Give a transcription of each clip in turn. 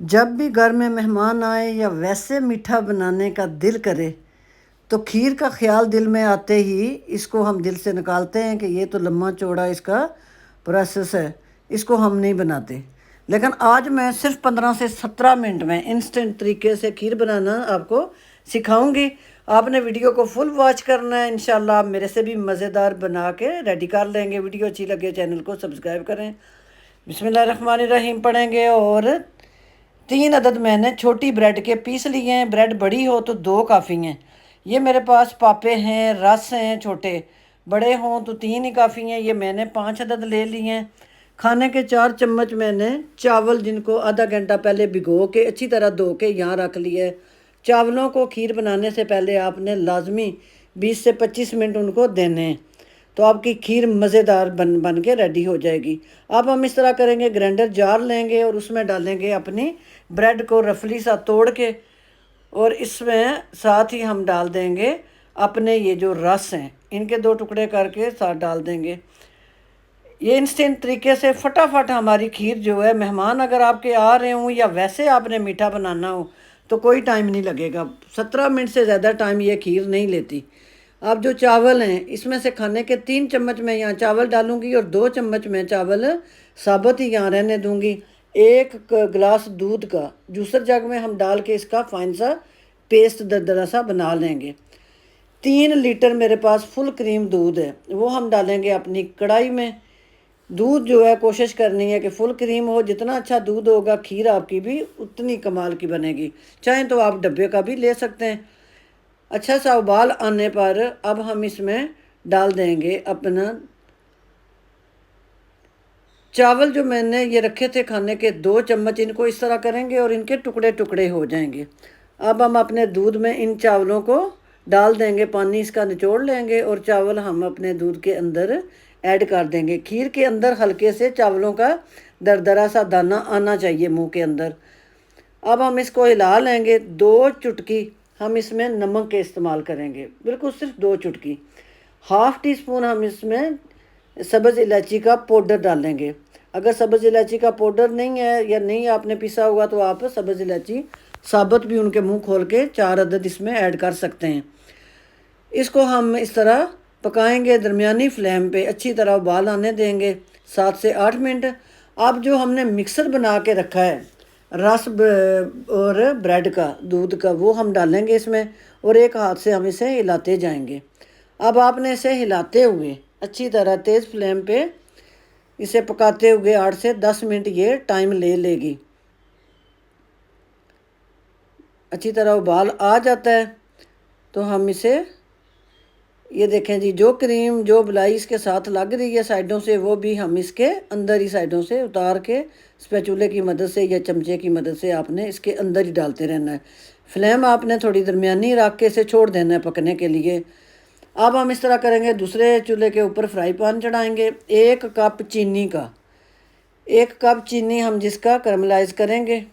जब भी घर में मेहमान आए या वैसे मीठा बनाने का दिल करे तो खीर का ख्याल दिल में आते ही इसको हम दिल से निकालते हैं कि ये तो लम्बा चौड़ा इसका प्रोसेस है, इसको हम नहीं बनाते। लेकिन आज मैं सिर्फ 15 से 17 मिनट में इंस्टेंट तरीके से खीर बनाना आपको सिखाऊंगी। आपने वीडियो को फुल वॉच करना है, इंशाल्लाह आप मेरे से भी मज़ेदार बना के रेडी कर लेंगे। वीडियो अच्छी लगे चैनल को सब्सक्राइब करें। बिस्मिल्लाहिर्रहमानिर्रहीम पढ़ेंगे। और 3 अदद मैंने छोटी ब्रेड के पीस लिए हैं। ब्रेड बड़ी हो तो 2 काफ़ी हैं। ये मेरे पास पापे हैं, रस हैं छोटे, बड़े हों तो 3 ही काफ़ी हैं। ये मैंने 5 अदद ले लिए हैं। खाने के 4 चम्मच मैंने चावल, जिनको आधा घंटा पहले भिगो के अच्छी तरह धो के यहाँ रख लिया है। चावलों को खीर बनाने से पहले आपने लाजमी 20 से 25 मिनट उनको देने हैं, तो आपकी खीर मज़ेदार बन के रेडी हो जाएगी। अब हम इस तरह करेंगे, ग्राइंडर जार लेंगे और उसमें डालेंगे अपनी ब्रेड को रफली सा तोड़ के, और इसमें साथ ही हम डाल देंगे अपने ये जो रस हैं, इनके 2 टुकड़े करके साथ डाल देंगे। ये इंस्टेंट तरीके से फटाफट हमारी खीर जो है, मेहमान अगर आपके आ रहे हों या वैसे आपने मीठा बनाना हो तो कोई टाइम नहीं लगेगा। 17 मिनट से ज़्यादा टाइम ये खीर नहीं लेती। अब जो चावल हैं, इसमें से खाने के 3 चम्मच मैं यहाँ चावल डालूंगी और 2 चम्मच मैं चावल साबुत ही यहाँ रहने दूंगी। 1 गिलास दूध का जूसर जग में हम डाल के इसका फाइन सा पेस्ट दरदरा सा बना लेंगे। 3 लीटर मेरे पास फुल क्रीम दूध है, वो हम डालेंगे अपनी कढ़ाई में। दूध जो है कोशिश करनी है कि फुल क्रीम हो। जितना अच्छा दूध होगा खीर आपकी भी उतनी कमाल की बनेगी। चाहे तो आप डब्बे का भी ले सकते हैं। अच्छा सा उबाल आने पर अब हम इसमें डाल देंगे अपना चावल जो मैंने ये रखे थे खाने के 2 चम्मच, इनको इस तरह करेंगे और इनके टुकड़े टुकड़े हो जाएंगे। अब हम अपने दूध में इन चावलों को डाल देंगे, पानी इसका निचोड़ लेंगे और चावल हम अपने दूध के अंदर ऐड कर देंगे। खीर के अंदर हल्के से चावलों का दरदरा सा दाना आना चाहिए मुंह के अंदर। अब हम इसको हिला लेंगे। 2 चुटकी हम इसमें नमक के इस्तेमाल करेंगे, बिल्कुल सिर्फ 2 चुटकी। हाफ़ टी स्पून हम इसमें सब्ज़ इलायची का पाउडर डालेंगे। अगर सब्ज़ इलायची का पाउडर नहीं है या नहीं आपने पिसा हुआ तो आप सब्ज़ इलायची साबुत भी उनके मुंह खोल के 4 अदद इसमें ऐड कर सकते हैं। इसको हम इस तरह पकाएंगे, दरमियानी फ्लेम पे अच्छी तरह उबाल आने देंगे 7 से 8 मिनट। अब जो हमने मिक्सर बना के रखा है रस और ब्रेड का, दूध का, वो हम डालेंगे इसमें और एक हाथ से हम इसे हिलाते जाएंगे। अब आपने इसे हिलाते हुए अच्छी तरह तेज़ फ्लेम पे इसे पकाते हुए 8 से 10 मिनट ये टाइम ले लेगी। अच्छी तरह उबाल आ जाता है तो हम इसे, ये देखें जी, जो क्रीम जो मलाई इसके साथ लग रही है साइडों से, वो भी हम इसके अंदर ही साइडों से उतार के स्पैचुले की मदद से या चमचे की मदद से आपने इसके अंदर ही डालते रहना है। फ्लेम आपने थोड़ी दरमियानी रख के इसे छोड़ देना है पकने के लिए। अब हम इस तरह करेंगे, दूसरे चूल्हे के ऊपर फ्राई पैन चढ़ाएंगे। 1 कप चीनी का, 1 कप चीनी हम जिसका कैरमलाइज करेंगे।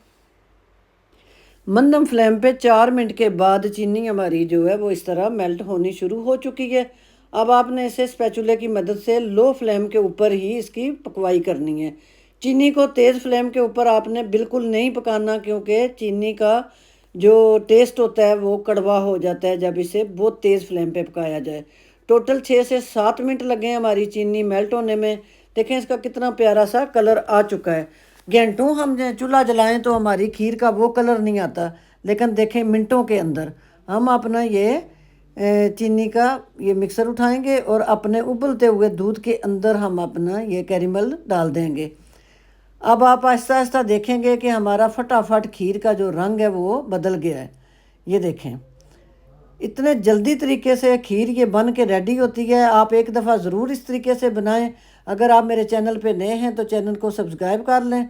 मंदम फ्लेम पे 4 मिनट के बाद चीनी हमारी जो है वो इस तरह मेल्ट होनी शुरू हो चुकी है। अब आपने इसे स्पैचुले की मदद से लो फ्लेम के ऊपर ही इसकी पकवाई करनी है। चीनी को तेज़ फ्लेम के ऊपर आपने बिल्कुल नहीं पकाना, क्योंकि चीनी का जो टेस्ट होता है वो कड़वा हो जाता है जब इसे बहुत तेज़ फ्लेम पे पकाया जाए। टोटल 6 से 7 मिनट लगे हमारी चीनी मेल्ट होने में। देखें इसका कितना प्यारा सा कलर आ चुका है। घंटों हम चूल्हा जलाएं तो हमारी खीर का वो कलर नहीं आता, लेकिन देखें मिनटों के अंदर हम अपना ये चीनी का ये मिक्सर उठाएंगे और अपने उबलते हुए दूध के अंदर हम अपना ये कैरेमल डाल देंगे। अब आप आहिस्ता आहिस्ता देखेंगे कि हमारा फटाफट खीर का जो रंग है वो बदल गया है। ये देखें, इतने जल्दी तरीके से खीर ये बन के रेडी होती है। आप एक दफ़ा ज़रूर इस तरीके से बनाएं। अगर आप मेरे चैनल पे नए हैं तो चैनल को सब्सक्राइब कर लें।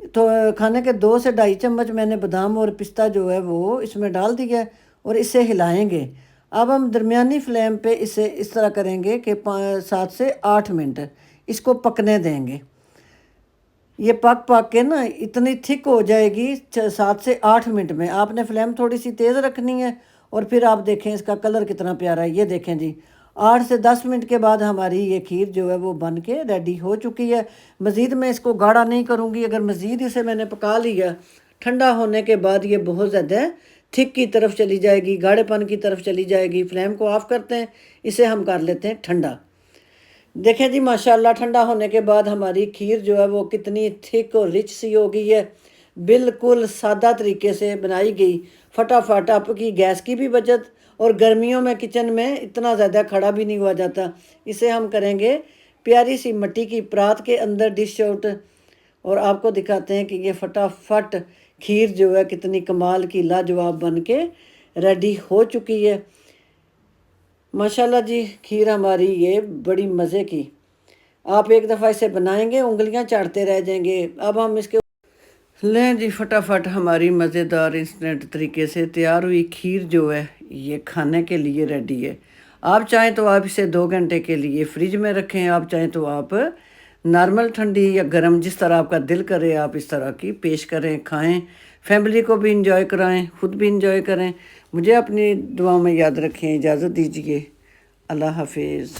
तो खाने के 2 से ढाई चम्मच मैंने बादाम और पिस्ता जो है वो इसमें डाल दिया है और इसे हिलाएंगे। अब हम दरमियानी फ्लेम पे इसे इस तरह करेंगे कि 7 से 8 मिनट इसको पकने देंगे। ये पक पक के ना इतनी थिक हो जाएगी 7 से 8 मिनट में। आपने फ्लेम थोड़ी सी तेज़ रखनी है और फिर आप देखें इसका कलर कितना प्यारा है। ये देखें जी, 8 से 10 मिनट के बाद हमारी ये खीर जो है वो बन के रेडी हो चुकी है। मज़ीद मैं इसको गाढ़ा नहीं करूँगी। अगर मज़ीद इसे मैंने पका लिया ठंडा होने के बाद ये बहुत ज़्यादा थिक की तरफ चली जाएगी, गाढ़ेपन की तरफ चली जाएगी। फ्लेम को ऑफ करते हैं, इसे हम कर लेते हैं ठंडा। देखें जी माशाल्लाह, ठंडा होने के बाद हमारी खीर जो है वो कितनी थिक और रिच सी हो गई है। बिल्कुल सादा तरीके से बनाई गई, फटाफट। आपकी गैस की भी बचत, और गर्मियों में किचन में इतना ज़्यादा खड़ा भी नहीं हुआ जाता। इसे हम करेंगे प्यारी सी मिट्टी की परात के अंदर डिश आउट, और आपको दिखाते हैं कि ये फटाफट खीर जो है कितनी कमाल की लाजवाब बन के रेडी हो चुकी है। माशाल्लाह जी, खीर हमारी ये बड़ी मज़े की। आप एक दफ़ा इसे बनाएंगे, उंगलियां चाटते रह जाएंगे। अब हम इसके लें जी, फटाफट हमारी मज़ेदार इंस्टेंट तरीके से तैयार हुई खीर जो है ये खाने के लिए रेडी है। आप चाहें तो आप इसे 2 घंटे के लिए फ्रिज में रखें, आप चाहें तो आप नॉर्मल ठंडी या गर्म, जिस तरह आपका दिल करे आप इस तरह की पेश करें, खाएं, फैमिली को भी इंजॉय कराएं, खुद भी इंजॉय करें। मुझे अपनी दुआओं में याद रखें। इजाज़त दीजिए। अल्लाह हाफिज़।